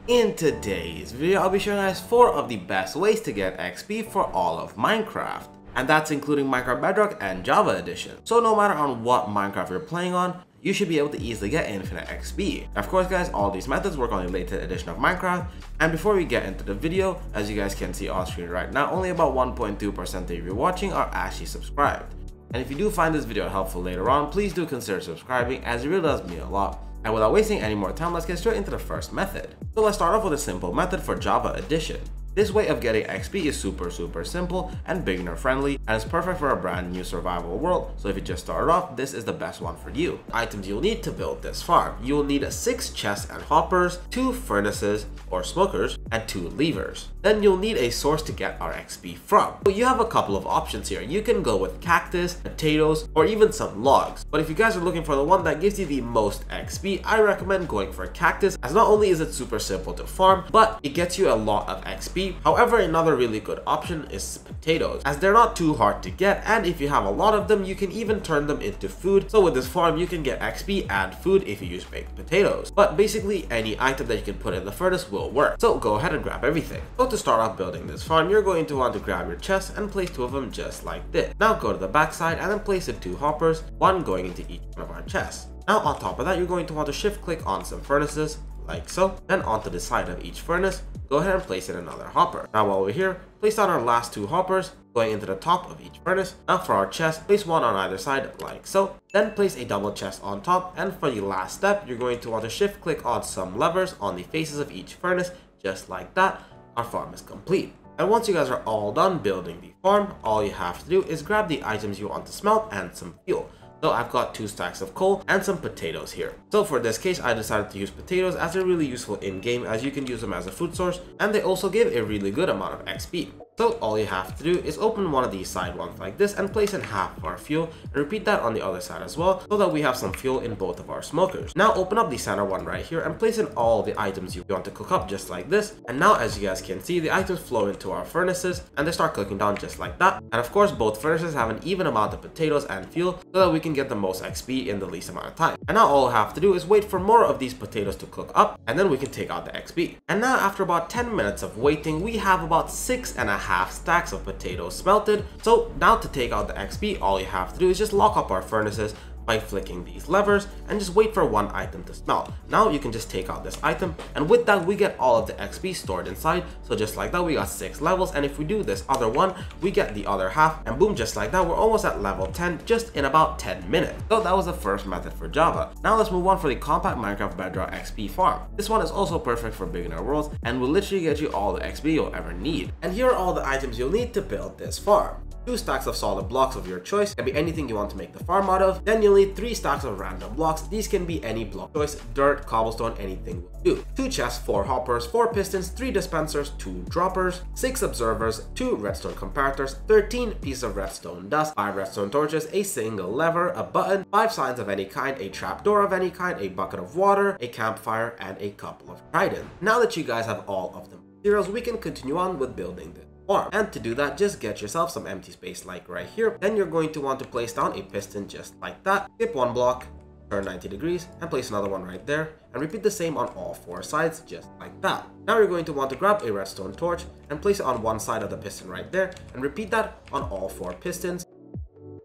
In today's video, I'll be showing you guys 4 of the best ways to get XP for all of Minecraft. And that's including Minecraft Bedrock and Java Edition. So no matter on what Minecraft you're playing on, you should be able to easily get infinite XP. Of course guys, all these methods work on the latest edition of Minecraft. And before we get into the video, as you guys can see on screen right now, only about 1.2% of you watching are actually subscribed. And if you do find this video helpful later on, please do consider subscribing, as it really does mean a lot. And without wasting any more time, let's get straight into the first method. So let's start off with a simple method for Java Edition. This way of getting XP is super simple and beginner friendly, and it's perfect for a brand new survival world. So if you just started off, this is the best one for you. Items you'll need to build this farm. You'll need 6 chests and hoppers, 2 furnaces or smokers, and 2 levers. Then you'll need a source to get our XP from. So you have a couple of options here. You can go with cactus, potatoes, or even some logs. But if you guys are looking for the one that gives you the most XP, I recommend going for cactus, as not only is it super simple to farm, but it gets you a lot of XP. However, another really good option is potatoes, as they're not too hard to get, and if you have a lot of them, you can even turn them into food. So with this farm, you can get XP and food if you use baked potatoes. But basically, any item that you can put in the furnace will work. So go ahead and grab everything. So to start off building this farm, you're going to want to grab your chests and place 2 of them just like this. Now go to the back side and then place the 2 hoppers, 1 going into each one of our chests. Now on top of that, you're going to want to shift click on some furnaces, like so. Then onto the side of each furnace, go ahead and place in another hopper. Now while we're here, place down our last 2 hoppers going into the top of each furnace. Now for our chest, place 1 on either side like so. Then place a double chest on top, and for the last step, you're going to want to shift click on some levers on the faces of each furnace, just like that. Our farm is complete. And once you guys are all done building the farm, all you have to do is grab the items you want to smelt and some fuel. So I've got 2 stacks of coal and some potatoes here. So for this case, I decided to use potatoes as they're really useful in game, as you can use them as a food source, and they also give a really good amount of XP. So all you have to do is open one of these side ones like this and place in half of our fuel, and repeat that on the other side as well, so that we have some fuel in both of our smokers. Now open up the center one right here and place in all the items you want to cook up just like this. And now as you guys can see, the items flow into our furnaces and they start cooking down just like that. And of course, both furnaces have an even amount of potatoes and fuel, so that we can get the most XP in the least amount of time. And now all I have to do is wait for more of these potatoes to cook up, and then we can take out the XP. And now after about 10 minutes of waiting, we have about 6.5 stacks of potatoes smelted. So now to take out the XP, all you have to do is just lock up our furnaces by flicking these levers and just wait for 1 item to smelt. Now you can just take out this item, and with that we get all of the XP stored inside. So just like that, we got 6 levels, and if we do this other one, we get the other half, and boom, just like that, we're almost at level 10 just in about 10 minutes. So that was the first method for Java. Now let's move on for the compact Minecraft Bedrock XP farm. This one is also perfect for beginner worlds and will literally get you all the XP you'll ever need. And here are all the items you'll need to build this farm. 2 stacks of solid blocks of your choice, can be anything you want to make the farm out of. Then you'll need 3 stacks of random blocks. These can be any block choice, dirt, cobblestone, anything will do. 2 chests, 4 hoppers, 4 pistons, 3 dispensers, 2 droppers, 6 observers, 2 redstone comparators, 13 pieces of redstone dust, 5 redstone torches, a single lever, a button, 5 signs of any kind, a trapdoor of any kind, a bucket of water, a campfire, and a couple of tridents. Now that you guys have all of the materials, we can continue on with building this farm. And to do that, just get yourself some empty space like right here. Then you're going to want to place down a piston just like that. Skip 1 block, turn 90 degrees, and place another one right there, and repeat the same on all 4 sides just like that. Now you're going to want to grab a redstone torch and place it on one side of the piston right there, and repeat that on all 4 pistons.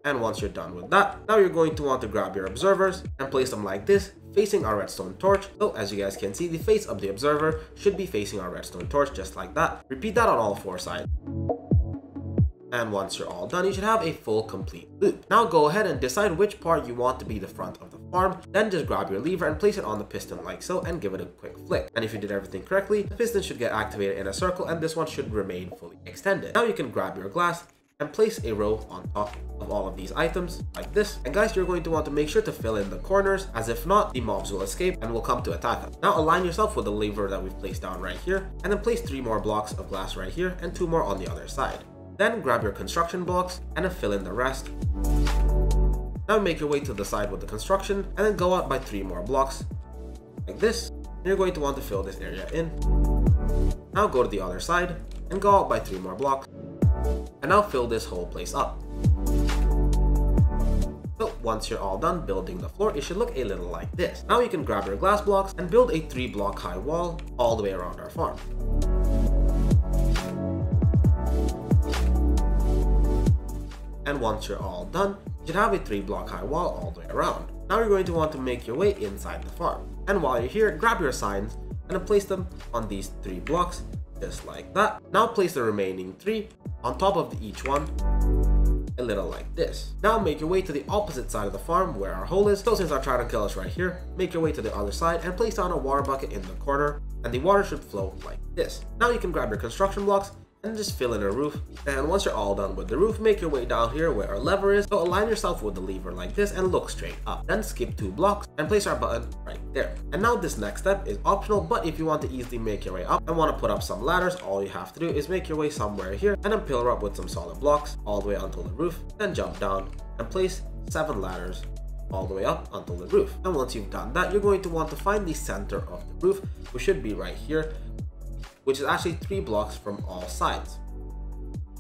And once you're done with that, now you're going to want to grab your observers and place them like this, facing our redstone torch. So as you guys can see, the face of the observer should be facing our redstone torch just like that. Repeat that on all 4 sides. And once you're all done, you should have a full complete loop. Now go ahead and decide which part you want to be the front of the farm. Then just grab your lever and place it on the piston like so, and give it a quick flick. And if you did everything correctly, the piston should get activated in a circle, and this one should remain fully extended. Now you can grab your glass and place a row on top of all of these items like this. And guys, you're going to want to make sure to fill in the corners, as if not, the mobs will escape and will come to attack us. Now align yourself with the lever that we've placed down right here, and then place 3 more blocks of glass right here and 2 more on the other side. Then grab your construction blocks and then fill in the rest. Now make your way to the side with the construction, and then go out by 3 more blocks like this. And you're going to want to fill this area in. Now go to the other side and go out by 3 more blocks. And now fill this whole place up. So once you're all done building the floor, it should look a little like this. Now you can grab your glass blocks and build a 3-block high wall all the way around our farm. And once you're all done, you should have a 3-block high wall all the way around. Now you're going to want to make your way inside the farm. And while you're here, grab your signs and then place them on these 3 blocks, just like that. Now place the remaining 3 on top of each one, a little like this. Now make your way to the opposite side of the farm where our hole is. So since our trident kill is right here, make your way to the other side and place down a water bucket in the corner, and the water should flow like this. Now you can grab your construction blocks and just fill in a roof. And once you're all done with the roof, make your way down here where our lever is. So align yourself with the lever like this and look straight up. Then skip 2 blocks and place our button right there. And now this next step is optional, but if you want to easily make your way up and want to put up some ladders, all you have to do is make your way somewhere here and then pillar up with some solid blocks all the way onto the roof. Then jump down and place 7 ladders all the way up onto the roof. And once you've done that, you're going to want to find the center of the roof, which should be right here, which is actually 3 blocks from all sides.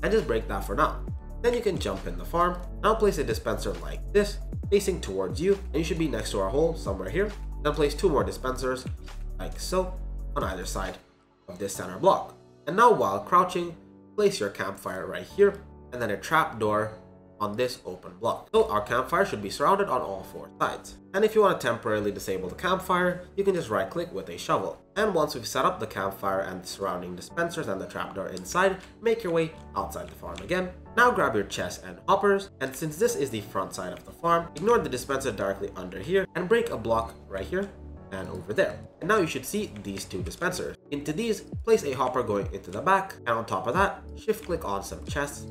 And just break that for now. Then you can jump in the farm. Now place a dispenser like this, facing towards you, and you should be next to our hole somewhere here. Then place 2 more dispensers, like so, on either side of this center block. And now while crouching, place your campfire right here, and then a trap door on this open block. So our campfire should be surrounded on all 4 sides. And if you want to temporarily disable the campfire, you can just right click with a shovel. And once we've set up the campfire and the surrounding dispensers and the trapdoor inside, make your way outside the farm again. Now grab your chests and hoppers, and since this is the front side of the farm, ignore the dispenser directly under here and break a block right here and over there. And now you should see these 2 dispensers. Into these, place a hopper going into the back, and on top of that, shift click on some chests.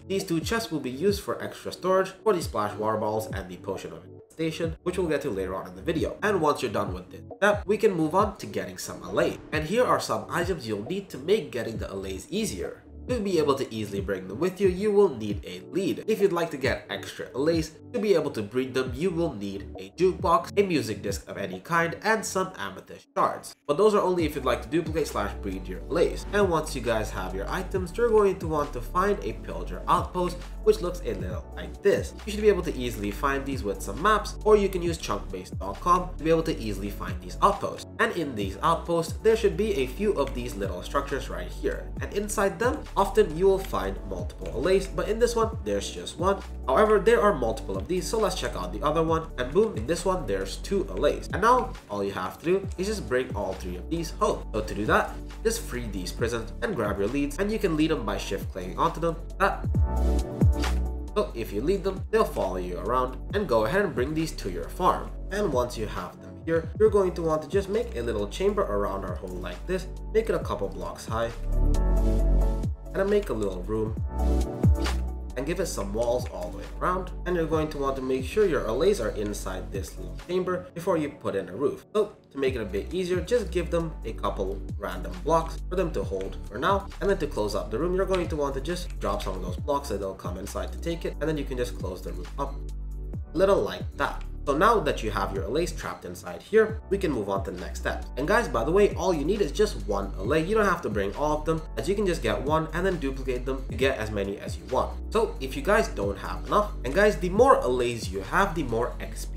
These 2 chests will be used for extra storage for the splash water balls and the potion of station, which we'll get to later on in the video. And once you're done with this step, we can move on to getting some allays. And here are some items you'll need to make getting the allays easier. To be able to easily bring them with you, you will need a lead. If you'd like to get extra allays, to be able to breed them, you will need a jukebox, a music disc of any kind, and some amethyst shards. But those are only if you'd like to duplicate / breed your allays. And once you guys have your items, you're going to want to find a pillager outpost, which looks a little like this. You should be able to easily find these with some maps, or you can use chunkbase.com to be able to easily find these outposts. And in these outposts, there should be a few of these little structures right here. And inside them, often you will find multiple allays, but in this one, there's just 1. However, there are multiple of these, so let's check out the other one. And boom, in this one, there's 2 allays. And now, all you have to do is just bring all 3 of these home. So to do that, just free these prisons and grab your leads, and you can lead them by shift clicking onto them. So if you lead them, they'll follow you around, and go ahead and bring these to your farm. And once you have them here, you're going to want to just make a little chamber around our hole like this, make it a couple blocks high, and then make a little room, and give it some walls all the way around. And you're going to want to make sure your allays are inside this little chamber before you put in a roof. So to make it a bit easier, just give them a couple random blocks for them to hold for now. And then to close up the room, you're going to want to just drop some of those blocks so they'll come inside to take it, and then you can just close the roof up, a little like that. So now that you have your allays trapped inside here, we can move on to the next step. And guys, by the way, all you need is just 1 allay. You don't have to bring all of them, as you can just get 1 and then duplicate them to get as many as you want. So if you guys don't have enough, and guys, the more allays you have, the more XP.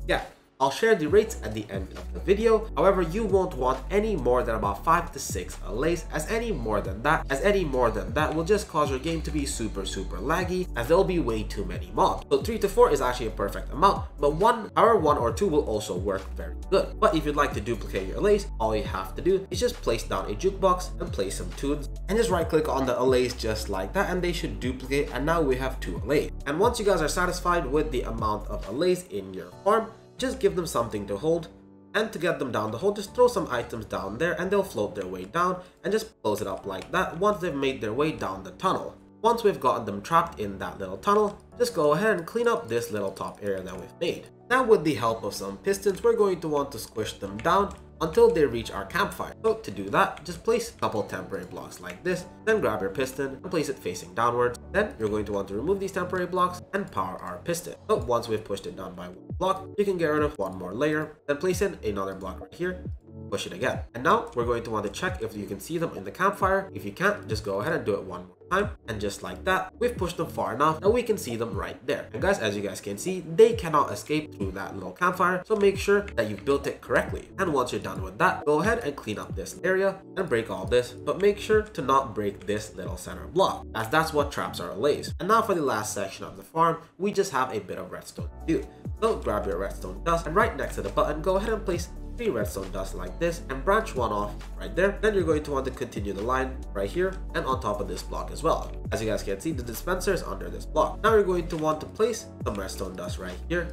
Yeah, I'll share the rates at the end of the video. However, you won't want any more than about 5 to 6 allays, as any more than that will just cause your game to be super laggy, as there will be way too many mobs. So 3 to 4 is actually a perfect amount, but 1 or 2 will also work very good. But if you'd like to duplicate your allays, all you have to do is just place down a jukebox and play some tunes, and just right click on the allays just like that, and they should duplicate, and now we have 2 allays. And once you guys are satisfied with the amount of allays in your farm, just give them something to hold, and to get them down the hole, just throw some items down there and they'll float their way down, and just close it up like that once they've made their way down the tunnel. Once we've gotten them trapped in that little tunnel, just go ahead and clean up this little top area that we've made. Now with the help of some pistons, we're going to want to squish them down until they reach our campfire. So to do that, just place a couple temporary blocks like this, then grab your piston and place it facing downwards. Then you're going to want to remove these temporary blocks and power our piston. So once we've pushed it down by 1 block, you can get rid of 1 more layer, then place in another block right here, push it again. And now we're going to want to check if you can see them in the campfire. If you can't, just go ahead and do it one more time. And just like that, we've pushed them far enough that we can see them right there. And guys, as you guys can see, they cannot escape through that little campfire. So make sure that you've built it correctly. And once you're done with that, go ahead and clean up this area and break all this. But make sure to not break this little center block, as that's what traps our allays. And now for the last section of the farm, we just have a bit of redstone to do. So grab your redstone dust, and right next to the button, go ahead and place 3 redstone dust like this and branch one off right there. Then you're going to want to continue the line right here and on top of this block as well. As you guys can see, the dispenser is under this block. Now you're going to want to place some redstone dust right here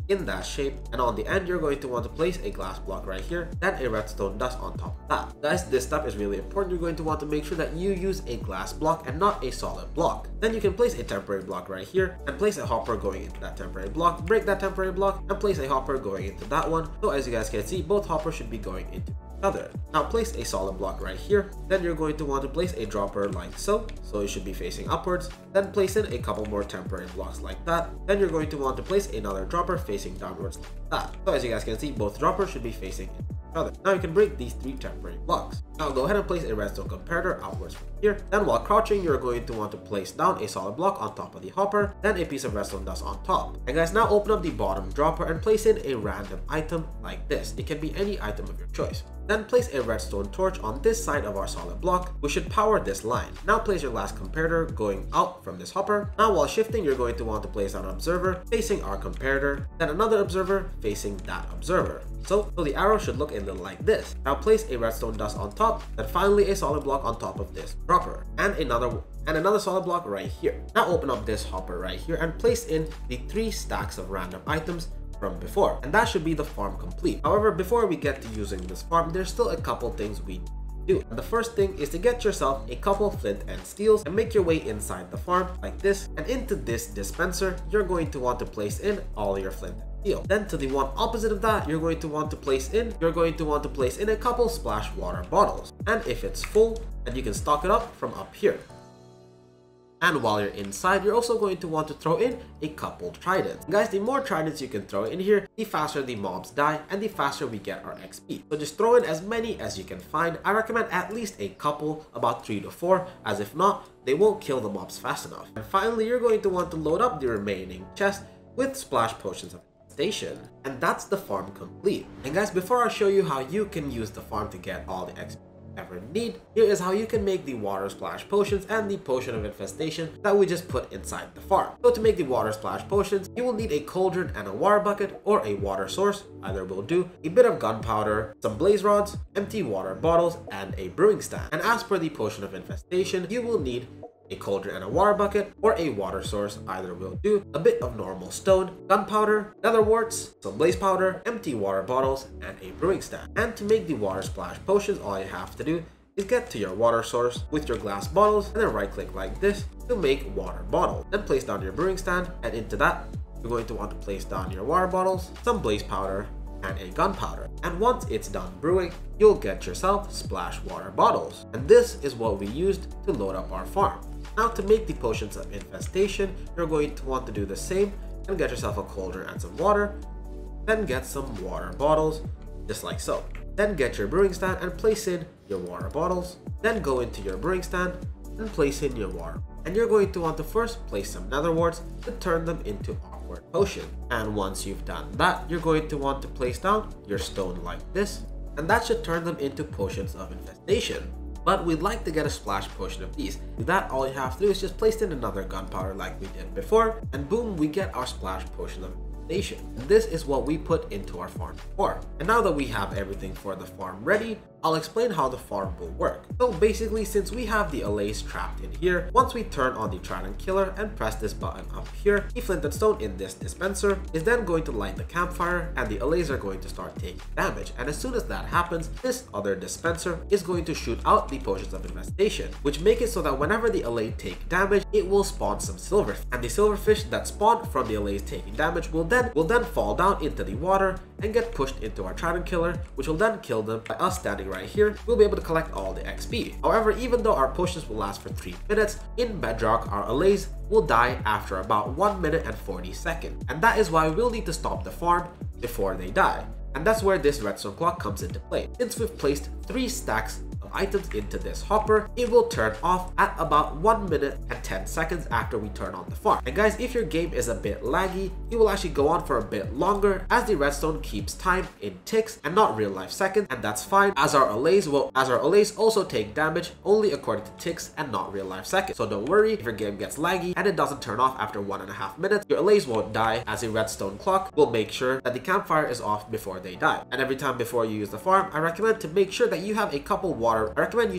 in that shape, and on the end you're going to want to place a glass block right here, then a redstone dust on top of that. Guys, this step is really important. You're going to want to make sure that you use a glass block and not a solid block. Then you can place a temporary block right here and place a hopper going into that temporary block, break that temporary block and place a hopper going into that one. So as you guys can see, both hoppers should be going into other. Now place a solid block right here. Then you're going to want to place a dropper like so it should be facing upwards. Then place in a couple more temporary blocks like that. Then you're going to want to place another dropper facing downwards like that. So as you guys can see, both droppers should be facing each other. Now you can break these 3 temporary blocks. Now go ahead and place a redstone comparator outwards from here. Then while crouching, you're going to want to place down a solid block on top of the hopper, then a piece of redstone dust on top. And guys, now open up the bottom dropper and place in a random item like this. It can be any item of your choice. Then place a redstone torch on this side of our solid block, which should power this line. Now place your last comparator going out from this hopper. Now while shifting, you're going to want to place an observer facing our comparator, then another observer facing that observer. So the arrow should look a little like this. Now place a redstone dust on top, then finally a solid block on top of this dropper, and another solid block right here. Now open up this hopper right here and place in the 3 stacks of random items from before, and that should be the farm complete. However, before we get to using this farm, there's still a couple things we need to do. And the first thing is to get yourself a couple flint and steels and make your way inside the farm like this, and into this dispenser you're going to want to place in all your flint and steel. Then to the one opposite of that, you're going to want to place in a couple splash water bottles, and if it's full, then you can stock it up from up here. And while you're inside, you're also going to want to throw in a couple tridents. Guys, the more tridents you can throw in here, the faster the mobs die and the faster we get our XP. So just throw in as many as you can find. I recommend at least a couple, about 3 to 4, as if not, they won't kill the mobs fast enough. And finally, you're going to want to load up the remaining chest with splash potions of infestation. And that's the farm complete. And guys, before I show you how you can use the farm to get all the XP ever need, here is how you can make the water splash potions and the potion of infestation that we just put inside the farm. So to make the water splash potions, you will need a cauldron and a water bucket or a water source, either will do, a bit of gunpowder, some blaze rods, empty water bottles, and a brewing stand. And as per the potion of infestation, you will need a cauldron and a water bucket, or a water source, either will do, a bit of normal stone, gunpowder, nether warts, some blaze powder, empty water bottles, and a brewing stand. And to make the water splash potions, all you have to do is get to your water source with your glass bottles and then right click like this to make water bottles. Then place down your brewing stand, and into that you're going to want to place down your water bottles, some blaze powder, and a gunpowder. And once it's done brewing, you'll get yourself splash water bottles. And this is what we used to load up our farm. Now to make the potions of infestation, you're going to want to do the same and get yourself a cauldron and some water, then get some water bottles, just like so. Then get your brewing stand and place in your water bottles, then go into your brewing stand and place in your water. And you're going to want to first place some nether warts to turn them into awkward potion. And once you've done that, you're going to want to place down your stone like this, and that should turn them into potions of infestation. But we'd like to get a splash potion of these. To that, all you have to do is just place in another gunpowder like we did before, and boom, we get our splash potion of infestation. And this is what we put into our farm before. And now that we have everything for the farm ready, I'll explain how the farm will work. So basically, since we have the allays trapped in here, once we turn on the trident killer and press this button up here, the flint and stone in this dispenser is then going to light the campfire, and the allays are going to start taking damage. And as soon as that happens, this other dispenser is going to shoot out the potions of infestation, which make it so that whenever the allay take damage, it will spawn some silverfish. And the silverfish that spawn from the allays taking damage will then fall down into the water and get pushed into our trident killer, which will then kill them. By us standing right here, we'll be able to collect all the XP. However, even though our potions will last for 3 minutes, in Bedrock our allays will die after about 1 minute and 40 seconds. And that is why we'll need to stop the farm before they die. And that's where this redstone clock comes into play. Since we've placed 3 stacks of items into this hopper, it will turn off at about 1 minute and 10 seconds after we turn on the farm. And guys, if your game is a bit laggy, it will actually go on for a bit longer as the redstone keeps time in ticks and not real life seconds, and that's fine as our allays also take damage only according to ticks and not real life seconds. So don't worry if your game gets laggy and it doesn't turn off after 1.5 minutes, your allays won't die, as a redstone clock will make sure that the campfire is off before they die. And every time before you use the farm, I recommend to make sure that you have a couple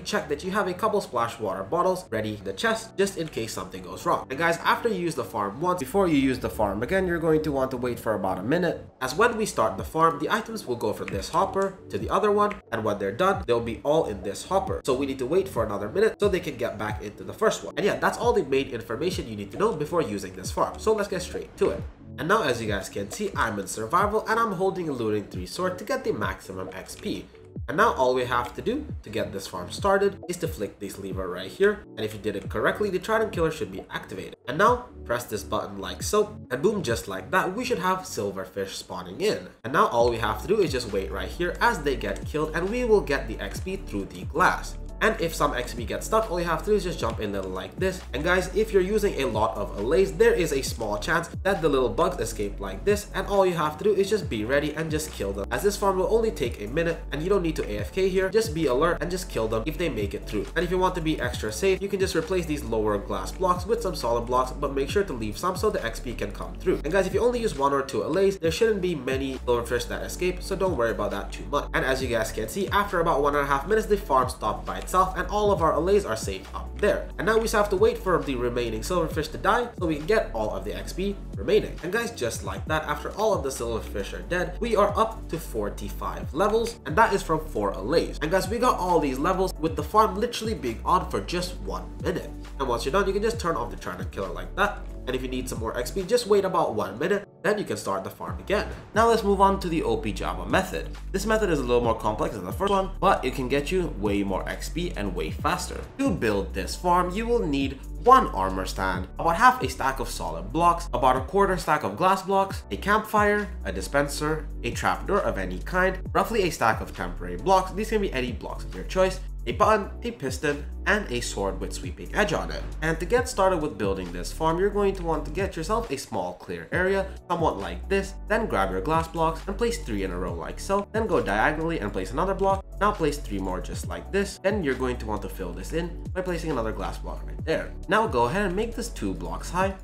check that you have a couple splash water bottles ready in the chest just in case something goes wrong. And guys, after you use the farm once, before you use the farm again, you're going to want to wait for about a minute, as when we start the farm, the items will go from this hopper to the other one, and when they're done, they'll be all in this hopper. So we need to wait for another minute so they can get back into the first one. And yeah, that's all the main information you need to know before using this farm. So let's get straight to it. And now, as you guys can see, I'm in survival and I'm holding a looting 3 sword to get the maximum XP. And now all we have to do to get this farm started is to flick this lever right here, and if you did it correctly, the trident killer should be activated. And now press this button like so, and boom, just like that, we should have silverfish spawning in. And now all we have to do is just wait right here as they get killed, and we will get the XP through the glass. And if some XP gets stuck, all you have to do is just jump in little like this. And guys, if you're using a lot of allays, there is a small chance that the little bugs escape like this, and all you have to do is just be ready and just kill them, as this farm will only take a minute and you don't need to AFK here. Just be alert and just kill them if they make it through. And if you want to be extra safe, you can just replace these lower glass blocks with some solid blocks, but make sure to leave some so the XP can come through. And guys, if you only use 1 or 2 allays, there shouldn't be many silverfish that escape, so don't worry about that too much. And as you guys can see, after about 1.5 minutes, the farm stopped by itself and all of our allays are safe up there. And now we just have to wait for the remaining silverfish to die so we can get all of the XP remaining. And guys, just like that, after all of the silverfish are dead, we are up to 45 levels, and that is from 4 allays. And guys, we got all these levels with the farm literally being on for just 1 minute. And once you're done, you can just turn off the trident killer like that. And if you need some more XP, just wait about 1 minute, then you can start the farm again. Now let's move on to the OP Java method. This method is a little more complex than the first one, but it can get you way more XP and way faster. To build this farm, you will need 1 armor stand, about half a stack of solid blocks, about a quarter stack of glass blocks, a campfire, a dispenser, a trapdoor of any kind, roughly a stack of temporary blocks. These can be any blocks of your choice, a button, a piston, and a sword with sweeping edge on it. And to get started with building this farm, you're going to want to get yourself a small clear area, somewhat like this, then grab your glass blocks and place 3 in a row like so, then go diagonally and place another block, now place 3 more just like this, then you're going to want to fill this in by placing another glass block right there. Now go ahead and make this 2 blocks high,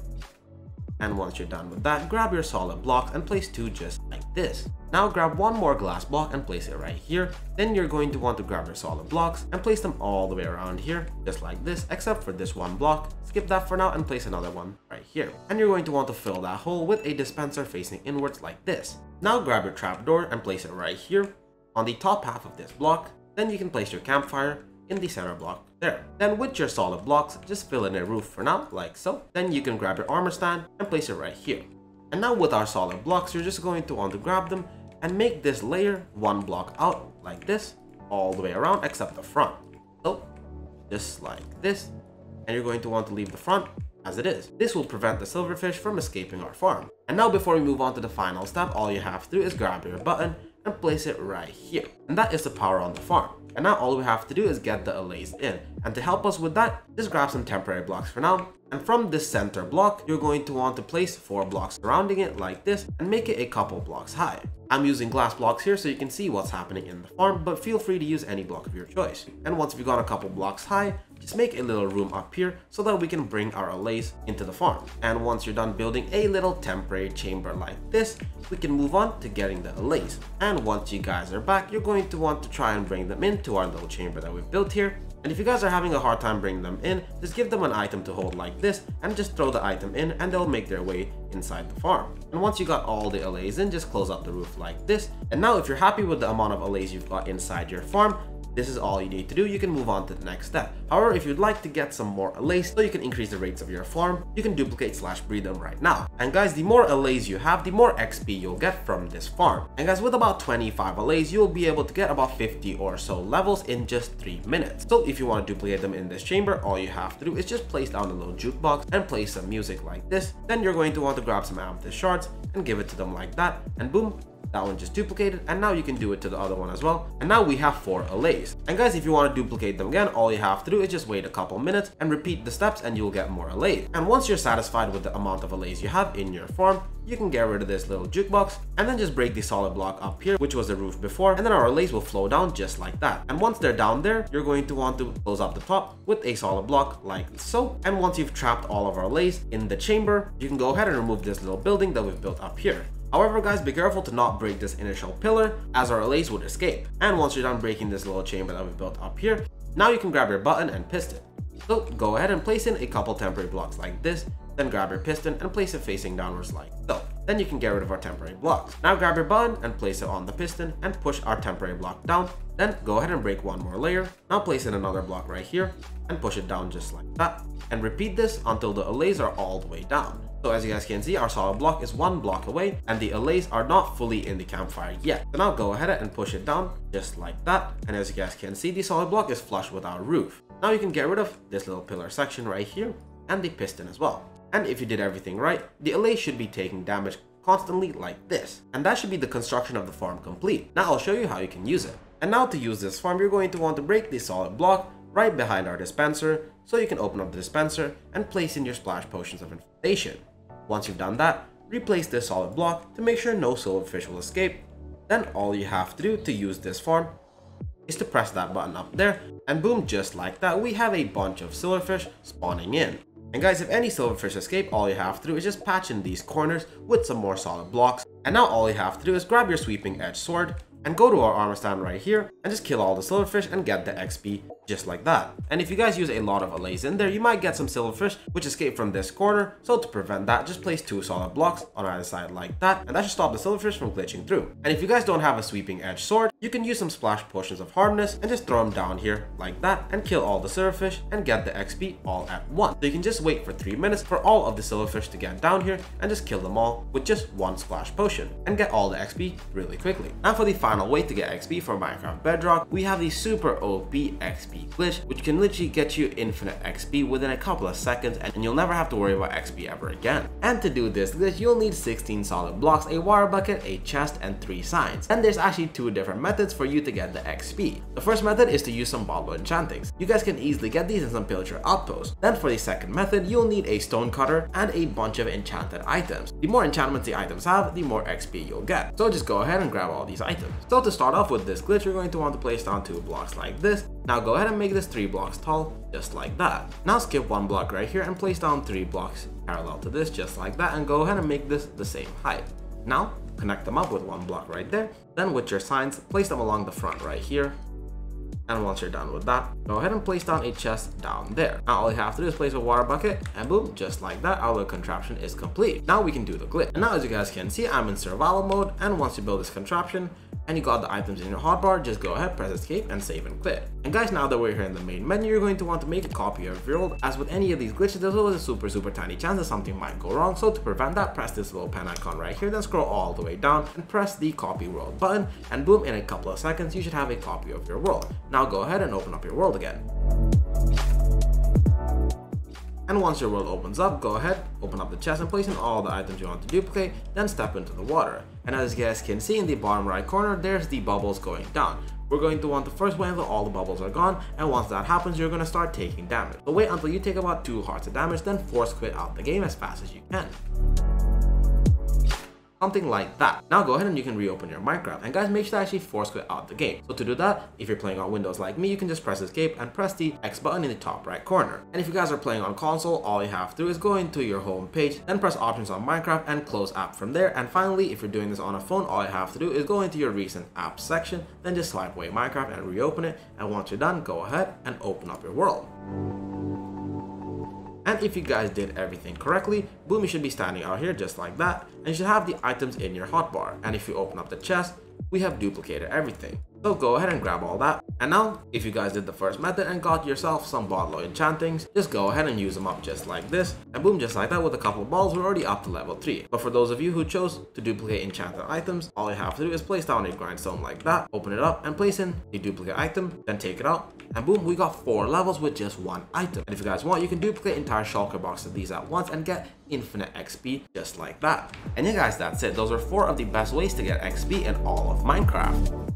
and once you're done with that, grab your solid blocks and place 2 just like this. Now grab 1 more glass block and place it right here. Then you're going to want to grab your solid blocks and place them all the way around here, just like this, except for this 1 block. Skip that for now and place another one right here. And you're going to want to fill that hole with a dispenser facing inwards like this. Now grab your trapdoor and place it right here on the top half of this block. Then you can place your campfire in the center block there. Then with your solid blocks, just fill in a roof for now, like so. Then you can grab your armor stand and place it right here. And now with our solid blocks, you're just going to want to grab them and make this layer 1 block out like this, all the way around except the front. So just like this, and you're going to want to leave the front as it is. This will prevent the silverfish from escaping our farm. And now before we move on to the final step, all you have to do is grab your button and place it right here. And that is to power on the farm. And now all we have to do is get the allays in. And to help us with that, just grab some temporary blocks for now. And from this center block, you're going to want to place 4 blocks surrounding it like this and make it a couple blocks high. I'm using glass blocks here so you can see what's happening in the farm, but feel free to use any block of your choice. And once we've gone a couple blocks high, just make a little room up here so that we can bring our allays into the farm. And once you're done building a little temporary chamber like this, we can move on to getting the allays. And once you guys are back, you're going to want to try and bring them into our little chamber that we've built here. And if you guys are having a hard time bringing them in, just give them an item to hold like this and just throw the item in and they'll make their way inside the farm. And once you got all the allays in, just close up the roof like this. And now if you're happy with the amount of allays you've got inside your farm, this is all you need to do. You can move on to the next step. However, if you'd like to get some more allays so you can increase the rates of your farm, you can duplicate / breed them right now. And guys, the more allays you have, the more XP you'll get from this farm. And guys, with about 25 allays, you'll be able to get about 50 or so levels in just 3 minutes. So if you want to duplicate them in this chamber, all you have to do is just place down a little jukebox and play some music like this. Then you're going to want to grab some amethyst shards and give it to them like that, and boom, that one just duplicated, and now you can do it to the other one as well. And now we have 4 allays. And guys, if you want to duplicate them again, all you have to do is just wait a couple minutes and repeat the steps and you'll get more allays. And once you're satisfied with the amount of allays you have in your farm, you can get rid of this little jukebox and then just break the solid block up here, which was the roof before, and then our allays will flow down just like that. And once they're down there, you're going to want to close up the top with a solid block like so. And once you've trapped all of our allays in the chamber, you can go ahead and remove this little building that we've built up here. However, guys, be careful to not break this initial pillar, as our allays would escape. And once you're done breaking this little chamber that we've built up here, now you can grab your button and piston. So go ahead and place in a couple temporary blocks like this, then grab your piston and place it facing downwards like so. Then you can get rid of our temporary blocks. Now grab your button and place it on the piston and push our temporary block down. Then go ahead and break one more layer. Now place in another block right here and push it down just like that. And repeat this until the allays are all the way down. So as you guys can see, our solid block is 1 block away and the allays are not fully in the campfire yet. So now go ahead and push it down just like that. And as you guys can see, the solid block is flush with our roof. Now you can get rid of this little pillar section right here and the piston as well. And if you did everything right, the allay should be taking damage constantly like this. And that should be the construction of the farm complete. Now I'll show you how you can use it. And now to use this farm, you're going to want to break the solid block right behind our dispenser, so you can open up the dispenser and place in your splash potions of infestation. Once you've done that, replace this solid block to make sure no silverfish will escape. Then all you have to do to use this farm is to press that button up there, and boom, just like that, we have a bunch of silverfish spawning in. And guys, if any silverfish escape, all you have to do is just patch in these corners with some more solid blocks. And now all you have to do is grab your sweeping edge sword and go to our armor stand right here and just kill all the silverfish and get the XP just like that. And if you guys use a lot of allays in there, you might get some silverfish which escape from this corner. So to prevent that, just place 2 solid blocks on either side like that, and that should stop the silverfish from glitching through. And if you guys don't have a sweeping edge sword, you can use some splash potions of hardness and just throw them down here like that and kill all the silverfish and get the XP all at once. So you can just wait for 3 minutes for all of the silverfish to get down here and just kill them all with just 1 splash potion and get all the XP really quickly. Now for the final way to get XP for Minecraft Bedrock, we have the super OP XP glitch, which can literally get you infinite XP within a couple of seconds, and you'll never have to worry about XP ever again. And to do this glitch, you'll need 16 solid blocks, a water bucket, a chest, and 3 signs. And there's actually 2 different methods for you to get the XP. The first method is to use some bauble enchantings. You guys can easily get these in some pillager outposts. Then for the second method, you'll need a stone cutter and a bunch of enchanted items. The more enchantments the items have, the more XP you'll get. So just go ahead and grab all these items. So to start off with this glitch, you're going to want to place down 2 blocks like this. Now go ahead and make this 3 blocks tall, just like that. Now skip 1 block right here and place down 3 blocks parallel to this, just like that, and go ahead and make this the same height. Now connect them up with 1 block right there. Then with your signs, place them along the front right here. And once you're done with that, go ahead and place down a chest down there. Now all you have to do is place a water bucket, and boom, just like that, our little contraption is complete. Now we can do the glitch. And now as you guys can see, I'm in survival mode, and once you build this contraption and you got the items in your hotbar, just go ahead, press escape and save and quit. And guys, now that we're here in the main menu, you're going to want to make a copy of your world, as with any of these glitches, there's always a super tiny chance that something might go wrong. So to prevent that, press this little pen icon right here, then scroll all the way down and press the copy world button, and boom, in a couple of seconds you should have a copy of your world. Now go ahead and open up your world again. And once your world opens up, go ahead, open up the chest and place in all the items you want to duplicate, then step into the water. And as you guys can see in the bottom right corner, there's the bubbles going down. We're going to want to first wait until all the bubbles are gone, and once that happens, you're going to start taking damage. So wait until you take about 2 hearts of damage, then force quit out the game as fast as you can. Something like that. Now go ahead and you can reopen your Minecraft, and guys, make sure to actually force quit out the game. So to do that, if you're playing on Windows like me, you can just press escape and press the X button in the top right corner. And if you guys are playing on console, all you have to do is go into your home page, then press options on Minecraft and close app from there. And finally, if you're doing this on a phone, all you have to do is go into your recent apps section, then just swipe away Minecraft and reopen it. And once you're done, go ahead and open up your world. And if you guys did everything correctly, boom, you should be standing out here just like that, and you should have the items in your hotbar. And if you open up the chest, we have duplicated everything. So go ahead and grab all that. And now, if you guys did the first method and got yourself some Botloy enchantings, just go ahead and use them up just like this. And boom, just like that, with a couple of balls, we're already up to level 3. But for those of you who chose to duplicate enchanted items, all you have to do is place down a grindstone like that, open it up and place in the duplicate item, then take it out. And boom, we got 4 levels with just 1 item. And if you guys want, you can duplicate entire shulker boxes of these at once and get infinite XP just like that. And yeah guys, that's it. Those are 4 of the best ways to get XP in all of Minecraft.